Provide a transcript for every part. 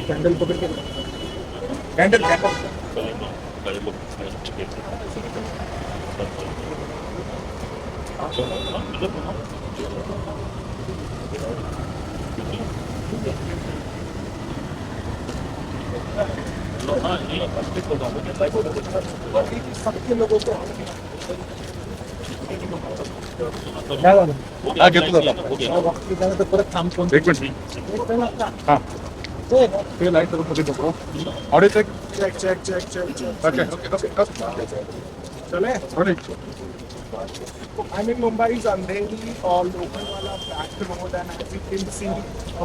Candle पकड़ के candle candle सबके लोगों को तो पूरा काम कौन एक मिनट हाँ ये लाइट तो पकड़ दो audio check check check check check check okay okay चले I'm in Mumbai's Andheri or Lokhandwala back road, and as you can see,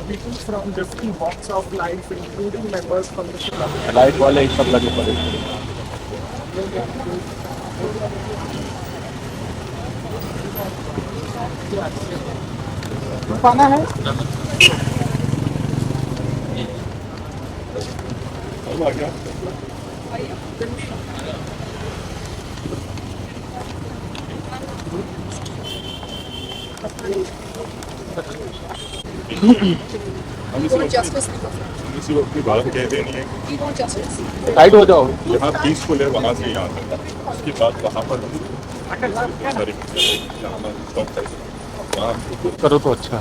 people from different walks of life, including members from the club. Light वाले सब लगे पड़े पाना है किसी को अपनी बात कह देनी है टाइट हो जाओ यहाँ पीसफुल है वहाँ से यहाँ तक उसके बाद वहाँ पर करो तो अच्छा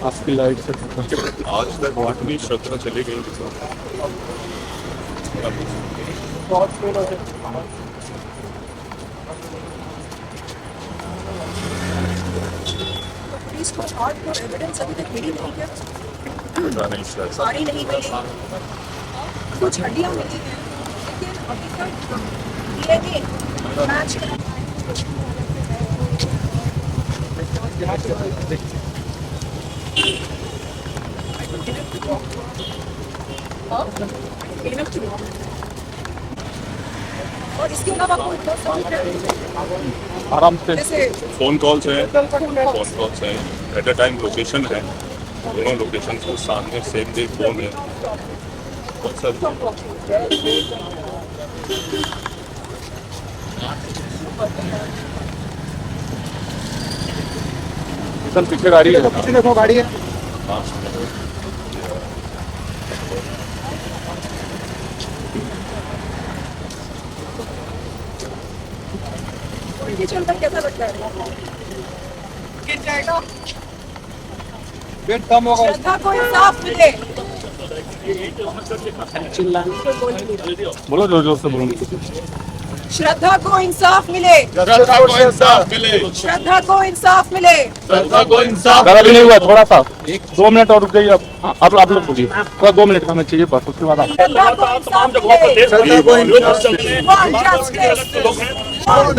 आपकी लाइट से आज तक इतनी श्रद्धा चली गई एविडेंस अभी तक मिली नहीं है, पता नहीं सर सारी नहीं मिली, कुछ हड्डियां मिली हैं, लेकिन अभी तक डीएनए मैच और इसके अलावा कोई आराम से जैसे फोन कॉल्स हैं एट अ टाइम लोकेशन है, दोनों लोकेशन के सामने सेम डे फोन है बहुत सारी सर पीछे गाड़ी है पीछे देखो गाड़ी है ये चलकर कैसा लगता है? गिर जाएगा। वेट कम होगा श्रद्धा को इंसाफ मिले। बोलो जोर जोर से बोलो श्रद्धा को इंसाफ मिले। श्रद्धा को इंसाफ मिले, श्रद्धा को इंसाफ मिले। श्रद्धा को इंसाफ ज़्यादा भी नहीं हुआ थोड़ा सा 2 मिनट और रुक जाइए आप लोग बोलिए थोड़ा 2 मिनट हमें चाहिए बस उसके बाद आप श्रद्धा को इंसाफ मिले। श्रद्धा को इंसाफ Want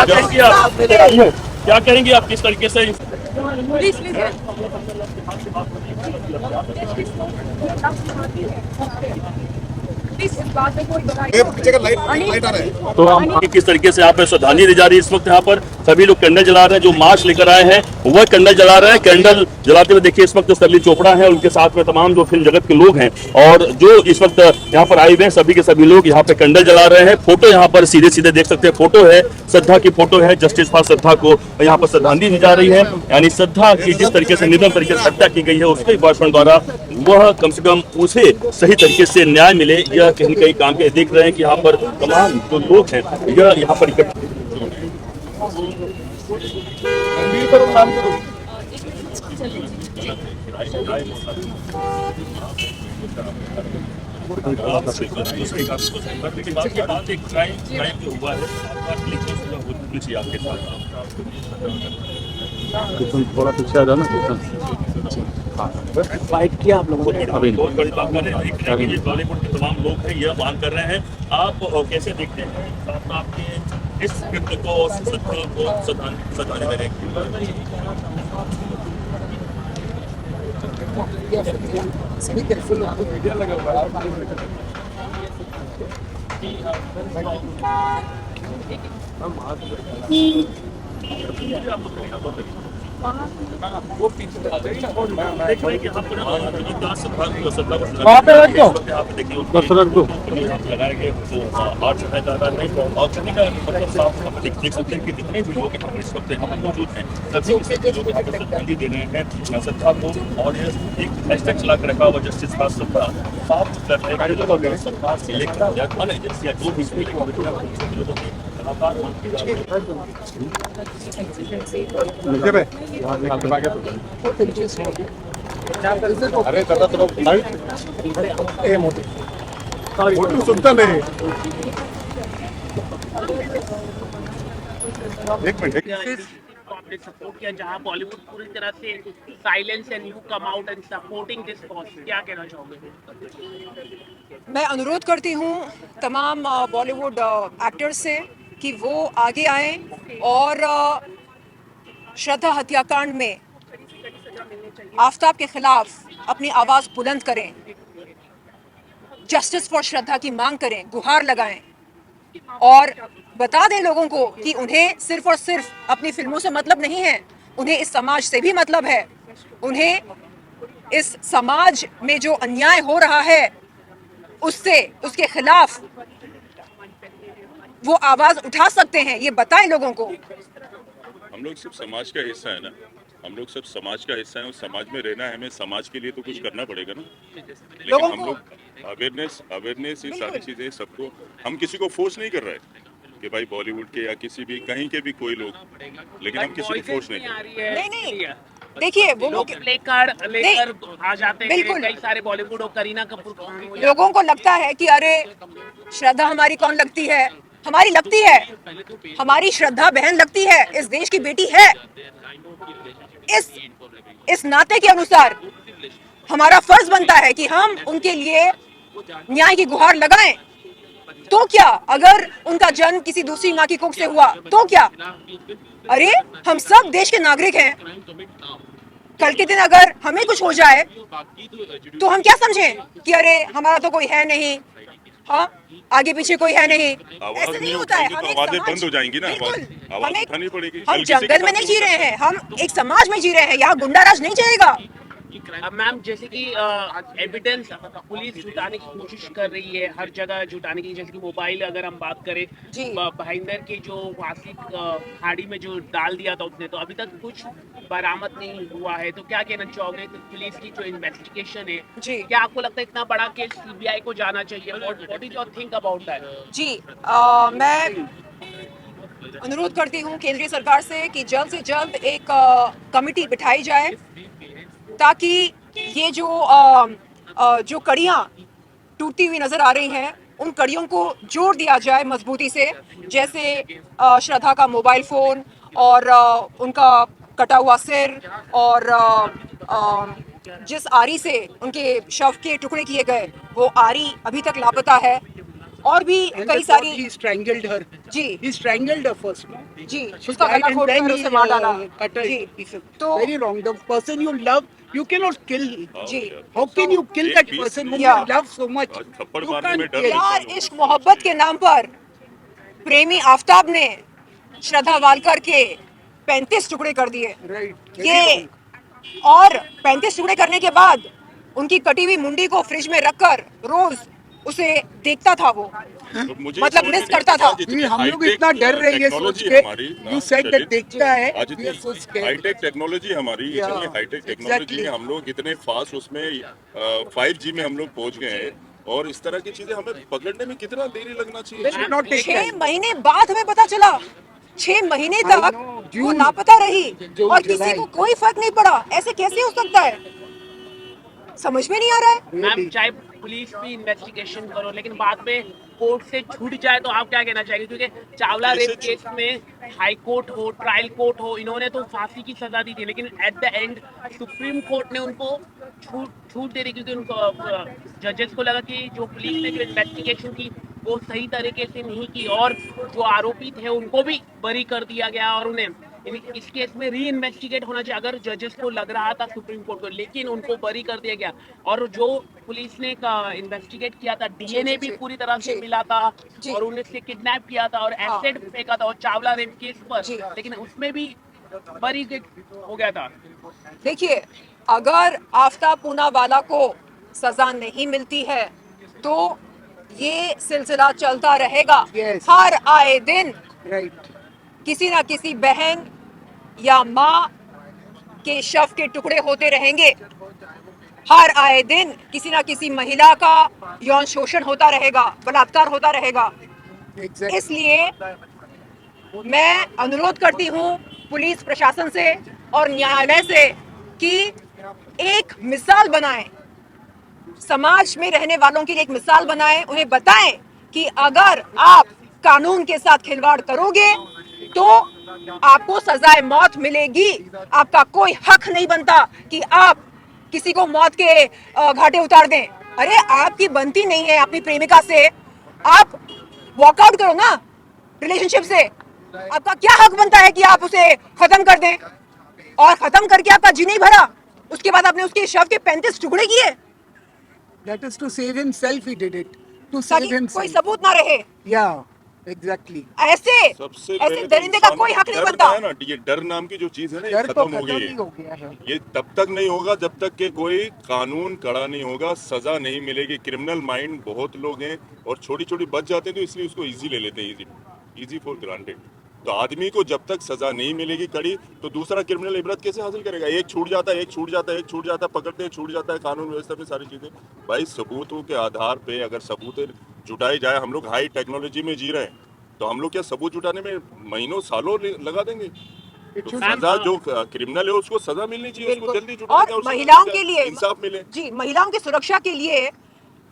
justice। क्या करेंगे आप किस तरीके से प्लीज लीजिए। प्लीज इस बात में कोई ये पीछे का लाइट आ रहा है तो हम किस तरीके से यहाँ पे श्रद्धांजलि दी जा रही है? इस वक्त यहाँ पर सभी लोग कैंडल जला रहे हैं, जो मार्च लेकर आए हैं वह कैंडल जला रहे हैं। कैंडल जलाते हुए देखिए इस वक्त सरली चोपड़ा है, उनके साथ में तमाम जो फिल्म जगत के लोग हैं और जो इस वक्त यहाँ पर आए हुए हैं सभी के सभी लोग यहाँ पे कैंडल जला रहे हैं। फोटो यहाँ पर सीधे सीधे देख सकते हैं, फोटो है श्रद्धा की फोटो है, जस्टिस फॉर श्रद्धा को यहाँ पर श्रद्धांजलि दी जा रही है। यानी श्रद्धा की जिस तरीके से निधन तरीके से हत्या की गई है उसके बॉयफ्रेंड द्वारा वह कम से कम उसे सही तरीके से न्याय मिले, यह कहीं कहीं काम के देख रहे हैं कि यहाँ पर तमाम जो लोग हैं यह यहाँ पर इकट्ठे थोड़ा पीछे आ जाओ ना फाइट किया आप लोगों ने अभी बहुत बड़ी बात कर रहे हैं। ये बॉलीवुड के तमाम लोग हैं यह मांग कर रहे हैं। आप कैसे देखते हैं साथ आपके इस कृत्य को और श्रद्धा को श्रद्धांजलि देने सभी केयरफुल मीडिया लगा हुआ है वो पीछे आ जाएगी ना, और मैं देख रहे हैं कि यहाँ पर वहाँ पे रख दो। यहाँ पे देखिए बस रख दो। लगाए गए जो आर्ट है ज़्यादा नहीं और करने का मतलब साफ साफ देख सकते हैं कि जितने भी लोग यहाँ इस वक्त यहाँ मौजूद हैं सभी के सभी लोग यहाँ पर श्रद्धांजलि दे रहे हैं सत्ता को। और ये एक हैशटैग चला के रखा हुआ जस्टिस का सत्ता साफ कर रहे हैं कि सरकार से लेकर या कौन एजेंसी या जो भी लगातार नीचे पे अरे दादा थोड़ा लाइट ए मोटू सुनता नहीं। एक मिनट आपने सपोर्ट किया जहां बॉलीवुड पूरी तरह से silence and you come out and supporting this cause, क्या कहना चाहोगे? मैं अनुरोध करती हूँ तमाम बॉलीवुड एक्टर्स से कि वो आगे आएं और श्रद्धा हत्याकांड में आफताब के खिलाफ अपनी आवाज बुलंद करें, जस्टिस फॉर श्रद्धा की मांग करें, गुहार लगाएं और बता दें लोगों को कि उन्हें सिर्फ और सिर्फ अपनी फिल्मों से मतलब नहीं है, उन्हें इस समाज से भी मतलब है। उन्हें इस समाज में जो अन्याय हो रहा है उससे, उसके खिलाफ वो आवाज उठा सकते हैं, ये बताएं लोगों को। हम लोग सिर्फ समाज का हिस्सा है ना, हम लोग सब समाज का हिस्सा है और समाज में रहना है, हमें समाज के लिए तो कुछ करना पड़ेगा ना। लेकिन लोगों हम को लोग अवेयरनेस ये सारी चीजें सबको, हम किसी को फोर्स नहीं कर रहे कि भाई बॉलीवुड के या किसी भी कहीं के भी कोई लोग, लेकिन हम किसी को फोर्स नहीं कर रहे। नहीं देखिए वो लोग लेकर आ जाते हैं, बिल्कुल। कई सारे बॉलीवुड और करीना कपूर खान हो या लोगों को लगता है कि अरे श्रद्धा हमारी कौन लगती है, हमारी लगती है, हमारी श्रद्धा बहन लगती है, इस देश की बेटी है। इस नाते के अनुसार हमारा फर्ज बनता है कि हम उनके लिए न्याय की गुहार लगाएं। तो क्या अगर उनका जन्म किसी दूसरी माँ की कोख से हुआ तो क्या? अरे हम सब देश के नागरिक हैं, कल के दिन अगर हमें कुछ हो जाए तो हम क्या समझें कि अरे हमारा तो कोई है नहीं, हाँ आगे पीछे कोई है नहीं, ऐसे नहीं होता है। हम एक आवाजें समाज, बंद हो जाएंगी ना, बिल्कुल, आवाज उठानी पड़ेगी। हम जंगल में नहीं जी रहे हैं, हम एक समाज में जी रहे हैं, यहाँ गुंडाराज नहीं चलेगा। मैम जैसे कि एविडेंस पुलिस जुटाने की कोशिश कर रही है, हर जगह जुटाने की, जैसे कि मोबाइल अगर हम बात करें, जी। भाईंदर के जो वासिक खाड़ी में जो डाल दिया था उसने, तो अभी तक कुछ बरामद नहीं हुआ है, तो क्या कहना चाहोगे कि पुलिस की जो इन्वेस्टिगेशन है, जी। क्या आपको लगता है इतना बड़ा केस सीबीआई को जाना चाहिए? What is your think about that? जी मैं अनुरोध करती हूँ केंद्रीय सरकार से कि जल्द से जल्द एक कमिटी बिठाई जाए ताकि ये जो कड़ियाँ टूटती हुई नजर आ रही हैं उन कड़ियों को जोड़ दिया जाए मजबूती से, जैसे श्रद्धा का मोबाइल फोन और उनका कटा हुआ सिर और जिस आरी से उनके शव के टुकड़े किए गए वो आरी अभी तक लापता है, और भी कई सारी। He strangled her. Ji He strangled her first. Ji She उसका died गला and घोट then कर he उसे मार डाला। cut her जी into pieces. तो Very wrong. The person you love, you cannot kill. Ji How can you kill एक that piece person whom Yeah. you love so much? आज थप्पड़ You मारने में can't डर kill. लगता है यार लोगों इश्क मोहब्बत के नाम पर प्रेमी आफ्ताब ने श्रद्धा वालकर के 35 टुकड़े कर दिए। Right. Very ये wrong. और 35 टुकड़े करने के बाद उनकी कटी हुई मुंडी को फ्रिज में रखकर रोज उसे देखता था वो, तो मुझे मतलब समझ मिस में नहीं करता आता था। जितनी हम लोग high-tech इतना डर रहे हैं सोच technology के। हमारी, You said that शरीर- देखता है। आज We are so scared. Hi-tech technology हमारी, Yeah, इतनी हाईटेक टेक्नोलॉजी exactly. है, हम लोग इतने फास्ट उसमें 5G में हम लोग पहुंच गए हैं, और इस तरह की चीजें हमें पकड़ने में कितना देरी लगना They चाहिए। should not take 6 time. महीने बाद हमें पता चला, 6 महीने I तक know, वो June. लापता रही June, और किसी July. को कोई फर्क नहीं पड़ा। ऐसे कैसे हो सकता है, समझ में नहीं आ रहा है। मैम चाहे पुलिस भी इन्वेस्टिगेशन करो, लेकिन बाद में कोर्ट से छूट जाए तो आप क्या कहना चाहेंगे? क्योंकि चावला रेप केस में हाई कोर्ट हो, ट्रायल कोर्ट हो, इन्होंने तो फांसी की सजा दी थी, लेकिन at the end supreme court ने उनको छूट दे दी, क्योंकि उनको जजेस को लगा कि जो पुलिस ने जो इन्वेस्टिगेशन की वो सही तरीके से नहीं की, और जो आरोपी थे उनको भी बरी कर दिया गया, और उन्हें इस केस में री इन्वेस्टिगेट होना चाहिए अगर जजेस को लग रहा था सुप्रीम कोर्ट को, लेकिन उनको बरी कर दिया गया। और जो पुलिस ने इन्वेस्टिगेट किया था, डीएनए भी पूरी तरह से मिला था, जी। और उन्हें से किडनैप किया था और हाँ। एसिड फेंका था और चावला रेप केस पर, जी। लेकिन उसमें भी मरीज हो गया था। देखिए, अगर आफ्ताब पूनावाला को सजा नहीं मिलती है तो ये सिलसिला चलता रहेगा। Yes. हर आए दिन Right. किसी ना किसी बहन या माँ के शव के टुकड़े होते रहेंगे। हर आए दिन किसी ना किसी महिला का यौन शोषण होता रहेगा, बलात्कार होता रहेगा। Exactly. इसलिए मैं अनुरोध करती हूँ पुलिस प्रशासन से और न्यायालय से कि एक मिसाल बनाएं, समाज में रहने वालों की एक मिसाल बनाएं, उन्हें बताएं कि अगर आप कानून के साथ खिलवाड़ करोगे तो आपको सजाए मौत मिलेगी। आपका कोई हक नहीं बनता कि आप किसी को मौत के घाटे उतार दें। अरे आपकी बनती नहीं है अपनी प्रेमिका से, आप वॉकआउट करो ना रिलेशनशिप से। आपका क्या हक बनता है कि आप उसे खत्म कर दें, और खत्म करके आपका जी नहीं भरा, उसके बाद आपने उसके शव के 35 टुकड़े किए That is to save himself. He did it. To ताकि save कोई himself. सबूत ना रहे। Yeah. Exactly. ऐसे सबसे ऐसे पहले तो दरिंदे का इंसान कोई हक नहीं डर बनता। है ना, ये डर नाम की जो चीज है ना, ये डर तो खत्म हो खत्म गई ही है। हो गया है। ये तब तक नहीं होगा जब तक कि कोई कानून कड़ा नहीं होगा, सजा नहीं मिलेगी। क्रिमिनल माइंड बहुत लोग हैं और छोटी छोटी बच जाते हैं तो इसलिए उसको इजी ले लेते हैं, इजी फॉर ग्रांटेड। तो आदमी को जब तक सजा नहीं मिलेगी कड़ी, तो दूसरा क्रिमिनल इबरत कैसे हासिल करेगा? एक छूट जाता है, एक छूट जाता है, एक छूट जाता है, पकड़ते हैं छूट जाता है। कानून व्यवस्था में सारी चीजें भाई सबूतों के आधार पे अगर सबूत जुटाई जाए, हम लोग हाई टेक्नोलॉजी में जी रहे हैं, तो हम लोग क्या सबूत जुटाने में महीनों सालों लगा देंगे? It तो should सजा जो क्रिमिनल है उसको सजा मिलनी चाहिए, उसको बिल्कुल। जल्दी जुटाया और जाए, उसको महिलाओं के लिए इंसाफ मिले। जी, महिलाओं की सुरक्षा के लिए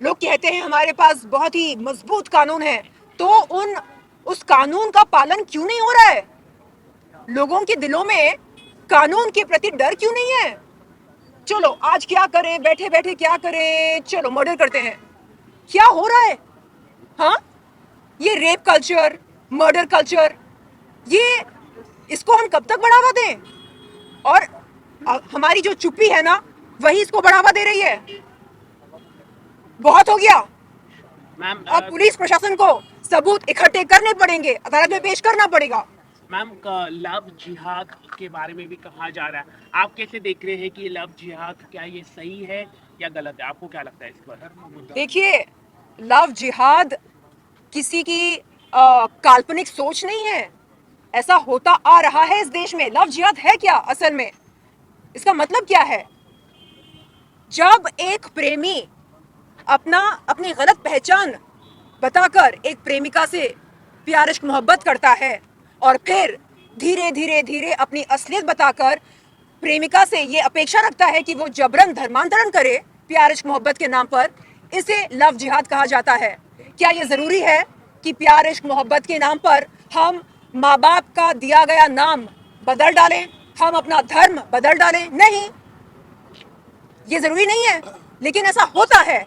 लोग कहते हैं हमारे पास बहुत ही मजबूत कानून है, तो उस कानून का पालन क्यों नहीं हो रहा है? लोगों के दिलों में कानून के प्रति डर क्यों नहीं है? चलो आज क्या करें, बैठे बैठे क्या करें, चलो मर्डर करते हैं। क्या हो रहा है? हाँ, ये रेप कल्चर, मर्डर कल्चर, ये इसको हम कब तक बढ़ावा दें? और हमारी जो चुप्पी है ना, वही इसको बढ़ावा दे रही है। बहुत हो गया। मैम अब पुलिस प्रशासन को सबूत इकट्ठे करने पड़ेंगे, अदालत में पेश करना पड़ेगा। मैम लव जिहाद के बारे में भी कहा जा रहा है, आप कैसे देख रहे हैं कि लव जिहाद क्या ये सही है या गलत है? आपको क्या लगता है इस पर? देखिए, लव जिहाद किसी की काल्पनिक सोच नहीं है, ऐसा होता आ रहा है इस देश में। लव जिहाद है क्या असल में? इसका मतलब क्या है? जब एक प्रेमी अपनी गलत पहचान बताकर एक प्रेमिका से प्यार इश्क मोहब्बत करता है और फिर धीरे धीरे धीरे अपनी असलियत बताकर प्रेमिका से ये अपेक्षा रखता है कि वो जबरन धर्मांतरण करे प्यार इश्क मोहब्बत के नाम पर, इसे लव जिहाद कहा जाता है। क्या ये जरूरी है कि प्यार इश्क मोहब्बत के नाम पर हम माँ बाप का दिया गया नाम बदल डालें, हम अपना धर्म बदल डालें? नहीं, ये जरूरी नहीं है, लेकिन ऐसा होता है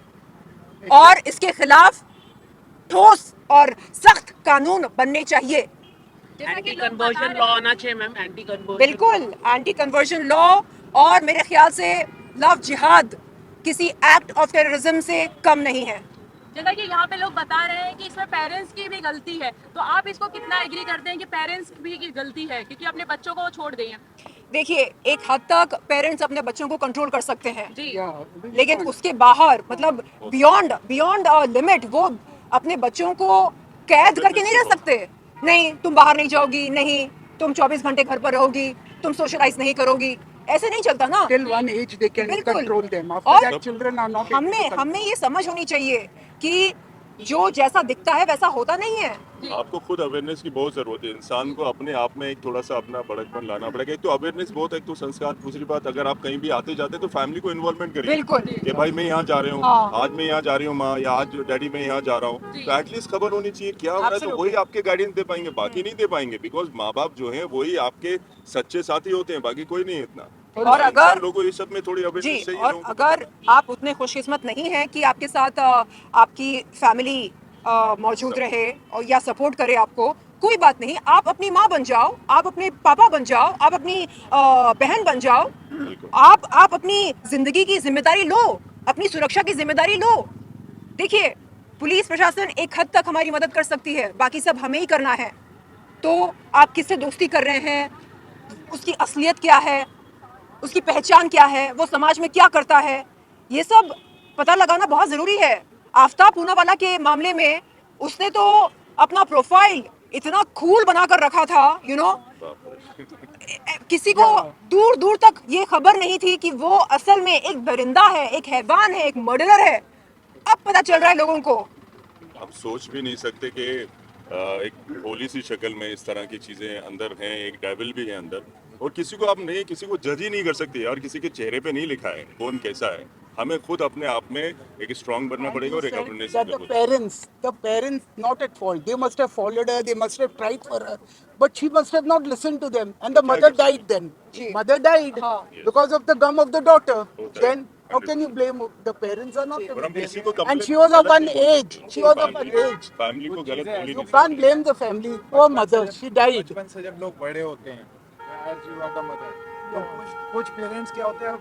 और इसके खिलाफ ठोस और सख्त कानून बनने चाहिए। एंटी कन्वर्जन लॉ आना चाहिए मैम, एंटी कन्वर्जन। बिल्कुल, एंटी कन्वर्जन लॉ, और मेरे ख्याल से लव जिहाद किसी एक्ट ऑफ टेररिज्म से कम नहीं है। जैसा कि यहाँ पे लोग बता रहे हैं कि इसमें पेरेंट्स की भी गलती है, तो आप इसको कितना एग्री करते हैं कि पेरेंट्स की गलती है क्योंकि अपने बच्चों को वो छोड़ दिए हैं? देखिए, एक हद तक पेरेंट्स अपने बच्चों को कंट्रोल कर सकते हैं, जी। Yeah. लेकिन उसके बाहर मतलब बियॉन्ड लिमिट वो अपने बच्चों को कैद करके नहीं रह सकते। नहीं, तुम बाहर नहीं जाओगी, नहीं तुम 24 घंटे घर पर रहोगी, तुम सोशलाइज नहीं करोगी, ऐसे नहीं चलता ना। Till one age they can बिल्कुल। control them. After और that children are not able to हमें control. हमें ये समझ होनी चाहिए कि जो जैसा दिखता है वैसा होता नहीं है। आपको खुद अवेयरनेस की बहुत जरूरत है। इंसान को अपने आप में एक थोड़ा सा अपना बड़कपन लाना पड़ेगा। एक तो अवेयरनेस बहुत है, एक तो संस्कार। दूसरी बात, अगर आप कहीं भी आते जाते तो फैमिली को इन्वॉल्वमेंट करिए बिल्कुल। कि भाई मैं यहाँ जा रहा हूँ, हाँ। आज मैं यहाँ जा रही हूँ माँ, या आज डैडी मैं यहाँ जा रहा हूँ, तो एटलीस्ट खबर होनी चाहिए क्या हो रहा है। तो Absolutely। वही आपके गाइडेंस दे पाएंगे, बाकी नहीं दे पाएंगे। बिकॉज माँ बाप जो है वही आपके सच्चे साथी होते हैं, बाकी कोई नहीं है इतना। और अगर लोगों को इस सब में थोड़ी जी, अवेयरनेस चाहिए। और अगर आप उतने खुशकिस्मत नहीं हैं कि आपके साथ आपकी फैमिली मौजूद रहे और या सपोर्ट करे आपको, कोई बात नहीं, आप अपनी माँ बन जाओ, आप अपने पापा बन जाओ, आप अपनी बहन बन जाओ, आप अपनी जिंदगी की जिम्मेदारी लो, अपनी सुरक्षा की जिम्मेदारी लो। देखिए, पुलिस प्रशासन एक हद तक हमारी मदद कर सकती है, बाकी सब हमें ही करना है। तो आप किससे दोस्ती कर रहे हैं, उसकी असलियत क्या है, उसकी पहचान क्या है, वो समाज में क्या करता है, ये सब पता लगाना बहुत ज़रूरी है। आफ्ताब पूनावाला के मामले में उसने तो अपना प्रोफाइल इतना कूल बनाकर रखा था, यू नो, किसी को दूर दूर तक ये खबर नहीं थी कि वो असल में एक दरिंदा है, एक हैवान है, एक मर्डरर है। अब पता चल रहा है लोगों को। आप सोच भी नहीं सकते कि एक भोली सी शक्ल में इस तरह की चीजें अंदर हैं, एक डेविल भी है अंदर, और किसी को आप नहीं, किसी को जज ही नहीं कर सकते यार, किसी के चेहरे पे नहीं लिखा है कौन कैसा है। हमें खुद अपने आप में एक स्ट्रांग बनना पड़ेगा और एक awareness That the parents not at fault. They must have followed her. They must have tried for her, but she must have not listened to them. And the mother died then. Mother died because of the gum of the daughter. Then how can you blame the parents? Are not. और हम किसी को And she was of an age. She was of an age. Family को गलत बोल ही You नहीं can't blame the family. Poor mother. She died. बचपन से जब लोग बड़े होते हैं, as you are the mother, तो कुछ पेरेंट्स क्या होते हैं,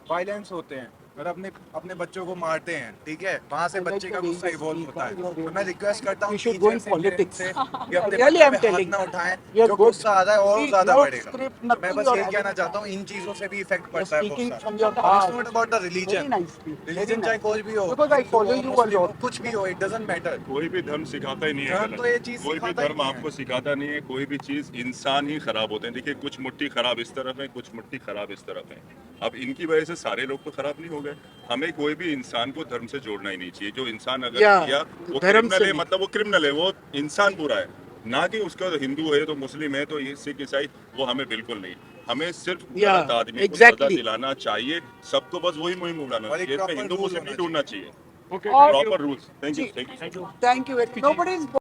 वायलेंस होते हैं और अपने बच्चों को मारते हैं, ठीक है, वहाँ से बच्चे का गुस्सा इवॉल्व होता है। तो मैं रिक्वेस्ट करता हूँ We should go in politics. कि अपने Really, बच्चे I'm पे हाथ telling ना you. उठाएं, You're जो good. गुस्सा आ रहा है और See, ज्यादा no बढ़ेगा। script, मैं nothing बस you're ये कहना adding. चाहता हूँ, इन चीजों से भी इफेक्ट You're पड़ता है speaking बहुत from सारा। your It's heart. not about the Very religion. nicely. Very Religion nice. चाहे कोई भी हो, Because I follow you a मुस्लिम हो, lot. कुछ भी हो, it doesn't matter. कोई भी धर्म सिखाता ही नहीं है धर्म गलत। तो ये चीज कोई भी सिखाता ही धर्म नहीं है। आपको सिखाता नहीं है, कोई भी चीज, इंसान ही खराब होते हैं। देखिए कुछ मुट्ठी खराब इस तरफ है, कुछ मुट्ठी खराब इस तरफ है। अब इनकी वजह से सारे लोग तो खराब नहीं हो गए। हमें कोई भी इंसान को धर्म से जोड़ना ही नहीं चाहिए। जो इंसान अगर Yeah, किया वो धर्म से क्रिमिनल है, नहीं। मतलब वो क्रिमिनल है, वो इंसान पूरा है, ना कि उसका हिंदू है तो मुस्लिम है तो ये सिख ईसाई, वो हमें बिल्कुल नहीं। हमें सिर्फ Yeah, गलत आदमी को exactly. सजा दिलाना चाहिए, सबको बस वही मुहिम उड़ाना और एक चाहिए। इसमें proper हिंदू rule मुस्लिम नहीं होना ढूंढना चाहिए, Okay. और proper rules. Thank you, thank you. Thank you very much. Nobody is